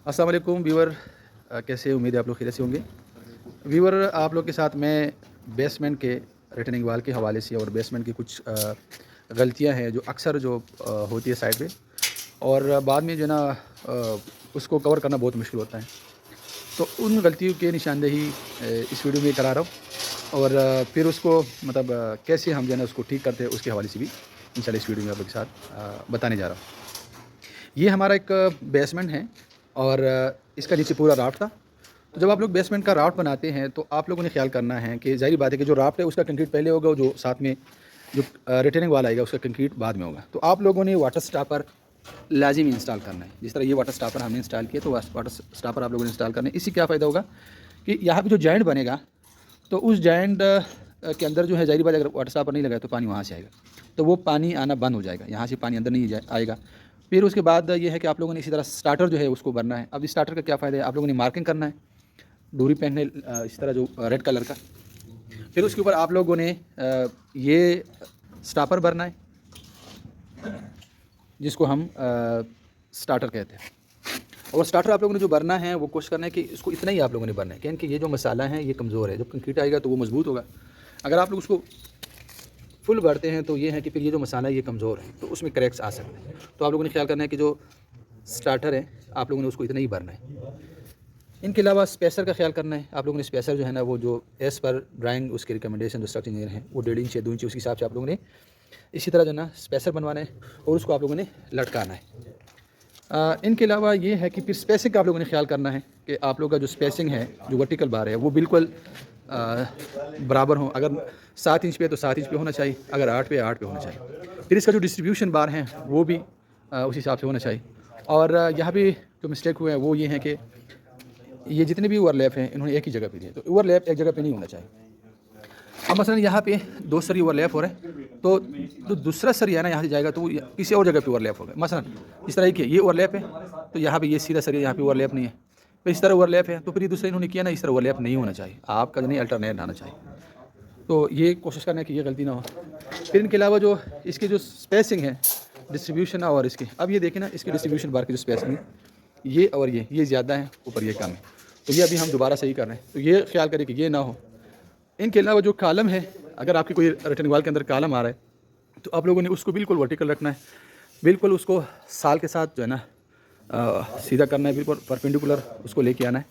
अस्सलाम वालेकुम व्यूअर, कैसे उम्मीद है आप लोग खैरियत से होंगे। व्यूअर, आप लोग के साथ मैं बेसमेंट के रिटर्निंग वाल के हवाले से और बेसमेंट की कुछ गलतियां हैं जो अक्सर होती है साइड पे, और बाद में जो है ना उसको कवर करना बहुत मुश्किल होता है। तो उन गलतियों के निशानदेही इस वीडियो में करा रहा हूँ, और फिर उसको मतलब कैसे हम जो है ना उसको ठीक करते हैं उसके हवाले से भी इंशाल्लाह इस वीडियो में आप लोग के साथ बताने जा रहा हूँ। ये हमारा एक बेसमेंट है, और इसका नीचे पूरा राफ्ट था। तो जब आप लोग बेसमेंट का राफ्ट बनाते हैं तो आप लोगों ने ख्याल करना है कि ज़ाहिर बात है कि जो राफ्ट है उसका कंक्रीट पहले होगा, और जो साथ में जो रिटेनिंग वाला आएगा उसका कंक्रीट बाद में होगा। तो आप लोगों ने वाटर स्टॉपर लाजिम इंस्टॉल करना है। जिस तरह ये वाटर स्टॉपर हमने इंस्टॉल किया, तो वाटर स्टॉपर आप लोगों ने इंस्टॉल करना है। इससे क्या फ़ायदा होगा कि यहाँ पर जो जॉइंट बनेगा, तो उस जॉइंट के अंदर जो है ज़ाहिर बात है अगर वाटर स्टॉपर नहीं लगाए तो पानी वहाँ से आएगा, तो वो पानी आना बंद हो जाएगा, यहाँ से पानी अंदर नहीं आएगा। फिर उसके बाद ये है कि आप लोगों ने इसी तरह स्टार्टर जो है उसको भरना है। अब इस स्टार्टर का क्या फ़ायदा है, आप लोगों ने मार्किंग करना है, डोरी पहनने इस तरह जो रेड कलर का। फिर उसके ऊपर आप लोगों ने ये स्टापर भरना है, जिसको हम स्टार्टर कहते हैं। और स्टार्टर आप लोगों ने जो भरना है वो कोशिश करना है कि इसको इतना ही आप लोगों ने भरना है, क्योंकि ये जो मसाला है ये कमज़ोर है। जब कंक्रीट आएगा तो वो मजबूत होगा। अगर आप लोग उसको फुल भरते हैं तो ये है कि फिर ये जो मसाला है ये कमज़ोर है, तो उसमें क्रैक्स आ सकते हैं। तो आप लोगों ने ख्याल करना है कि जो स्टार्टर है आप लोगों ने उसको इतना ही भरना है। इनके अलावा स्पेसर का ख्याल करना है। आप लोगों ने स्पेसर जो है ना वो जो एज़ पर ड्राइंग उसकी रिकमेंडेशन जो स्ट्रक्चर इंजीनियर हैं वो 1.5 इंच या 2 इंच उसके हिसाब से आप लोगों ने इसी तरह जो है ना स्पेसर बनवाना है, और उसको आप लोगों ने लटकाना है। इनके अलावा ये है कि फिर स्पेसिंग का आप लोगों ने ख्याल करना है कि आप लोगों का जो स्पेसिंग है, जो वर्टिकल बार है वो बिल्कुल बराबर हो। अगर 7 इंच पे तो 7 इंच पे होना चाहिए, अगर 8 पे 8 पे होना चाहिए। फिर इसका जो डिस्ट्रीब्यूशन बार है वो भी उस हिसाब से होना चाहिए। और यहाँ पे जो मिस्टेक हुए हैं वो ये है कि ये जितने भी ओवरलैप हैं इन्होंने एक ही जगह पे दिए, तो ओवरलैप एक जगह पे नहीं होना चाहिए। अब मसलन यहाँ पे 2 सरी ओवरलैप हो रहे हैं, तो जो दूसरा सरी है ना यहाँ से जाएगा तो वो किसी और जगह पे ओवरलैप होगा। मसलन इस तरह की ये ओवरलैप है, तो यहाँ पे ये सीधा सरी यहाँ पे ओवरलैप नहीं है। फिर इस तरह ओवरलैप है, तो फिर ये दूसरा इन्होंने किया ना, इस तरह ओवरलैप नहीं होना चाहिए, आपका नहीं अल्टरनेट आना चाहिए। तो ये कोशिश करना है कि ये गलती ना हो। फिर इनके अलावा जो इसकी जो स्पेसिंग है, डिस्ट्रीब्यूशन और इसकी, अब ये देखें ना इसकी डिस्ट्रीब्यूशन बार की जो स्पेसिंग है ये और ये ज़्यादा है, ऊपर ये कम है, तो ये अभी हम दोबारा सही कर रहे हैं। तो ये ख्याल करें कि ये ना हो। इनके अलावा जो कॉलम है, अगर आपकी कोई रिटर्निंग वाल के अंदर कॉलम आ रहा है तो आप लोगों ने उसको बिल्कुल वर्टिकल रखना है, बिल्कुल उसको साल के साथ जो है ना सीधा करना है, बिल्कुल परपेंडिकुलर उसको लेके आना है,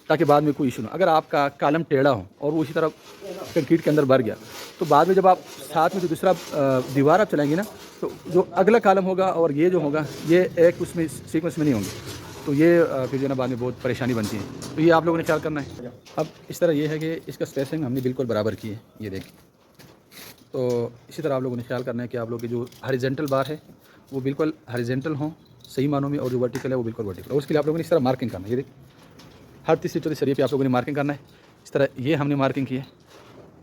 ताकि बाद में कोई इशू ना। अगर आपका कॉलम टेढ़ा हो और वो उसी तरह कंक्रीट के अंदर भर गया, तो बाद में जब आप साथ में जो दूसरा दीवार आप चलाएंगे ना, तो जो अगला कॉलम होगा और ये जो होगा ये एक उसमें सीक्वेंस में नहीं होंगे, तो ये फिर जो है ना बाद में बहुत परेशानी बनती है। तो ये आप लोगों ने ख्याल करना है। अब इस तरह ये है कि इसका स्पेसिंग हमने बिल्कुल बराबर की है, ये देखें। तो इसी तरह आप लोगों ने ख्याल करना है कि आप लोग की जो हॉरिजॉन्टल बार है वो बिल्कुल हॉरिजॉन्टल हो सही मानों में, और जो वर्टिकल है वो बिल्कुल वर्टिकल। और उसके लिए आप लोगों ने इस तरह मार्किंग करना है। ये देख, हर तीसरी चौथी सरिये पे आप लोगों ने मार्किंग करना है। इस तरह ये हमने मार्किंग की है,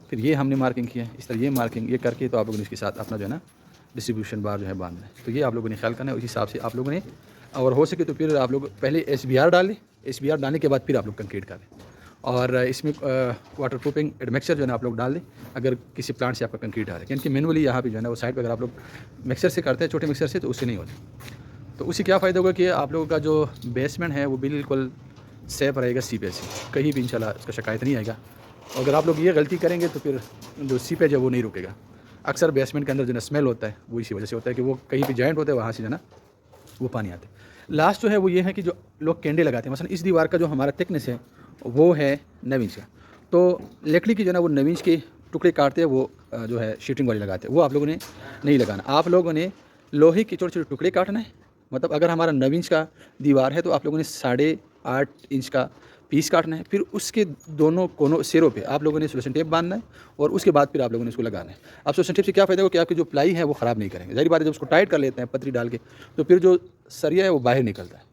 फिर ये हमने मार्किंग की है, इस तरह ये मार्किंग ये करके तो आप लोगों ने इसके साथ अपना जो है ना डिस्ट्रीब्यूशन बार जो है बांधना है। तो ये आप लोगों ने ख्याल करना है, उसी हिसाब से आप लोगों ने, और हो सके तो फिर आप लोग पहले SBR डाल लें, SBR डालने के बाद फिर आप लोग कंक्रीट कर लें, और इसमें वाटर प्रूफिंग एडमिक्सचर जो है ना आप लोग डाल दें अगर किसी प्लांट से आपका कंक्रीट आ रहा है, क्योंकि मैनुअली यहाँ पे जो है ना वो साइड पर अगर आप लोग मिक्सर से करते हैं, छोटे मिक्सर से, तो उससे नहीं होता। तो उससे क्या फ़ायदा होगा कि आप लोगों का जो बेसमेंट है वो बिल्कुल सेफ रहेगा, सीपेज से कहीं भी इंशाल्लाह उसका शिकायत नहीं आएगा। और अगर आप लोग ये गलती करेंगे तो फिर जो सीपेज है वो नहीं रुकेगा। अक्सर बेसमेंट के अंदर जो ना स्मेल होता है वो इसी वजह से होता है कि वो कहीं भी जॉइंट होता है, वहाँ से जो ना वो पानी आता है। लास्ट जो है वो ये है कि जो लोग कैंडे लगाते हैं, मसलन इस दीवार का जो हमारा थिकनेस है वो है 9 इंच का, तो लकड़ी की जो ना वो 9 इंच के टुकड़े काटते हैं, वो जो है शीटिंग वाली लगाते हैं, वो आप लोगों ने नहीं लगाना। आप लोगों ने लोहे के छोटे छोटे टुकड़े काटना है। मतलब अगर हमारा 9 इंच का दीवार है तो आप लोगों ने 8.5 इंच का पीस काटना है। फिर उसके दोनों कोनों सिरों पे आप लोगों ने सोल्यूशन टेप बांधना है, और उसके बाद फिर आप लोगों ने इसको लगाना है। अब सोल्यूशन टेप से क्या फ़ायदा होगा कि आपकी जो प्लाई है वो ख़राब नहीं करेंगे। ज़ाहिर बात है जब उसको टाइट कर लेते हैं पतरी डाल के, तो फिर जो सरिया है वो बाहर निकलता है।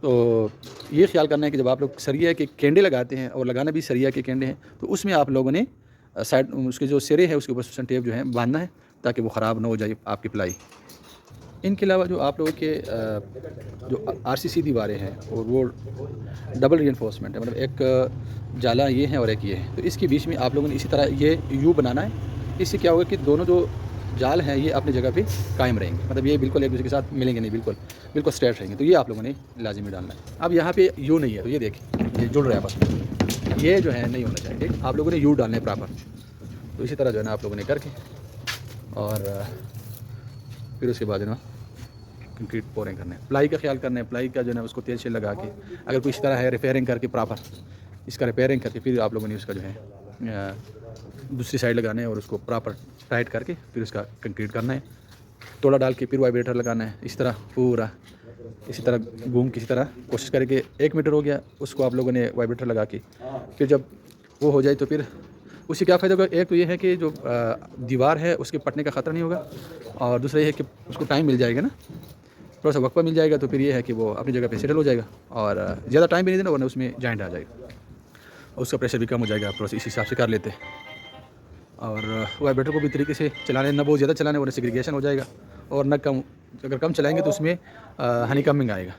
तो ये ख्याल करना है कि जब आप लोग सरिया के केंडे लगाते हैं, और लगाना भी सरिया के केंडे हैं, तो उसमें आप लोगों ने साइड उसके जो सिरे है उसके ऊपर सोल्यूशन टेप जो है बांधना है, ताकि वो ख़राब ना हो जाए आपकी प्लाई। इनके अलावा जो आप लोगों के जो RCC दीवारें हैं और वो डबल रीइंफोर्समेंट है, मतलब एक जाला ये है और एक ये है, तो इसके बीच में आप लोगों ने इसी तरह ये U बनाना है। इससे क्या होगा कि दोनों जो जाल हैं ये अपनी जगह पे कायम रहेंगे, मतलब ये बिल्कुल एक दूसरे के साथ मिलेंगे नहीं, बिल्कुल बिल्कुल स्ट्रेट रहेंगे। तो ये आप लोगों ने लाजिमी डालना है। अब यहाँ पे यू नहीं है तो ये देखिए ये जुड़ रहा है आपस में, ये जो है नहीं होना चाहिए, ठीक। आप लोगों ने यू डालना है प्रॉपर। तो इसी तरह जो है ना आप लोगों ने करके और फिर उसके बाद जो ना कंक्रीट पोरिंग करना है। प्लाई का ख्याल करना है, प्लाई का जो है ना उसको तेल से लगा के, अगर कोई इस तरह है रिपेयरिंग करके प्रॉपर इसका रिपेयरिंग करके फिर आप लोगों ने उसका जो है दूसरी साइड लगाना है और उसको प्रॉपर टाइट करके फिर उसका कंक्रीट करना है। तोड़ा डाल के फिर वाइब्रेटर लगाना है, इस तरह पूरा इसी तरह घूम किसी तरह कोशिश करके 1 मीटर हो गया, उसको आप लोगों ने वाइब्रेटर लगा के फिर जब वो हो जाए तो फिर उससे क्या फ़ायदा होगा। एक तो ये है कि जो दीवार है उसके पटने का ख़तरा नहीं होगा, और दूसरा ये है कि उसको टाइम मिल जाएगा ना, थोड़ा सा वक्फा मिल जाएगा, तो फिर ये है कि वो अपनी जगह पे सेटल हो जाएगा और ज़्यादा टाइम भी नहीं देना, वरना उसमें जॉइंट आ जाएगा और उसका प्रेशर भी कम हो जाएगा। आप थोड़ा सा इस हिसाब से कर लेते हैं और वाइब्रेटर को भी तरीके से चलाने, ना बहुत ज़्यादा चलाने, वरना सेग्रीगेशन हो जाएगा, और ना कम, अगर कम चलाएंगे तो उसमें हनी कमिंग आएगा।